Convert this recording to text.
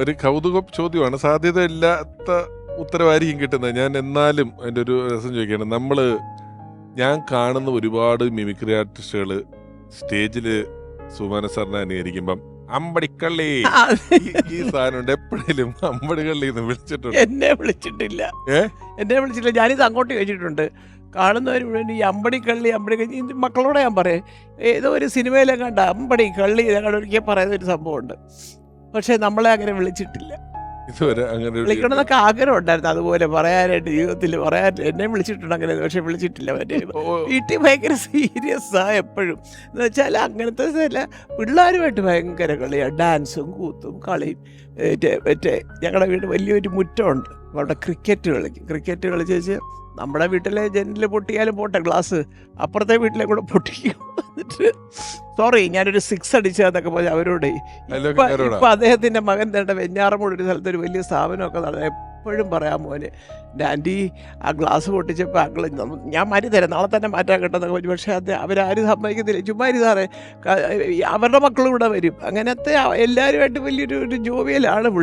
ഒരു കൗതുക ചോദ്യമാണ്, സാധ്യത ഇല്ലാത്ത ഉത്തരവായിരിക്കും കിട്ടുന്നത്. ഞാൻ എന്നാലും അതിൻ്റെ ഒരു രസം ചോദിക്കുകയാണ്. ഞാൻ കാണുന്ന ഒരുപാട് മിമിക്രി ആർട്ടിസ്റ്റുകൾ സ്റ്റേജിൽ സുമാന സാറിനെ അനുകരിക്കുമ്പം അമ്പടിക്കള്ളി ഈ സാധനം എപ്പോഴേലും അമ്പടിക്കള്ളി എന്ന് വിളിച്ചിട്ടുണ്ട്? എന്നെ വിളിച്ചിട്ടില്ല. ഞാനിത് അങ്ങോട്ട് കഴിച്ചിട്ടുണ്ട്. കാണുന്നവർ മുഴുവൻ ഈ അമ്പടിക്കള്ളി മക്കളോടെ ഞാൻ പറയും, ഏതോ ഒരു സിനിമയിലെ കണ്ട അമ്പടി കള്ളി ഞങ്ങൾ ഒരിക്കൽ പറയുന്ന ഒരു സംഭവമുണ്ട്. പക്ഷെ നമ്മളെ അങ്ങനെ വിളിച്ചിട്ടില്ല. ഇതുവരെ അങ്ങനെ വിളിക്കണമെന്നൊക്കെ ആഗ്രഹം ഉണ്ടായിരുന്നു, അതുപോലെ പറയാനായിട്ട് ജീവിതത്തിൽ പറയാൻ. എന്നെ വിളിച്ചിട്ടുണ്ട് അങ്ങനെ, പക്ഷെ വിളിച്ചിട്ടില്ല. വീട്ടിൽ ഭയങ്കര സീരിയസ് ആ എപ്പോഴും. എന്ന് വെച്ചാൽ അങ്ങനത്തെ ചില പിള്ളേരുമായിട്ട് ഭയങ്കര കളിയാണ്, ഡാൻസും കൂത്തും കളിയും. മറ്റേ ഞങ്ങളുടെ വീട് വലിയൊരു മുറ്റമുണ്ട്, അവിടെ ക്രിക്കറ്റ് കളിച്ച് നമ്മുടെ വീട്ടിലെ ജനലിൽ പൊട്ടിയാലും പോട്ടെ ഗ്ലാസ്, അപ്പുറത്തെ വീട്ടിലെ കൂടെ പൊട്ടിക്കും. എന്നിട്ട് സോറി ഞാനൊരു 6 അടിച്ചതെന്നൊക്കെ പറഞ്ഞ് അവരോട്. ഇപ്പം അദ്ദേഹത്തിൻ്റെ മകൻ തേണ്ട വെഞ്ഞാറമൂട് ഒരു സ്ഥലത്ത് ഒരു വലിയ സ്ഥാപനമൊക്കെ നടന്നത്. എപ്പോഴും പറയാം, മോന് ആൻറ്റി ആ ഗ്ലാസ് പൊട്ടിച്ചപ്പോൾ അങ്കിൾ ഞാൻ മാറ്റി തരാം, നാളെ തന്നെ മാറ്റാൻ കിട്ടുന്നൊക്കെ പറഞ്ഞു. പക്ഷേ അവരാരും സമ്മതിക്കത്തില്ല. ചുമ്മാ സാറേ, അവരുടെ മക്കളും ഇവിടെ വരും. അങ്ങനത്തെ എല്ലാവരുമായിട്ട് വലിയൊരു ജോവിയലാണ് പുള്ളി.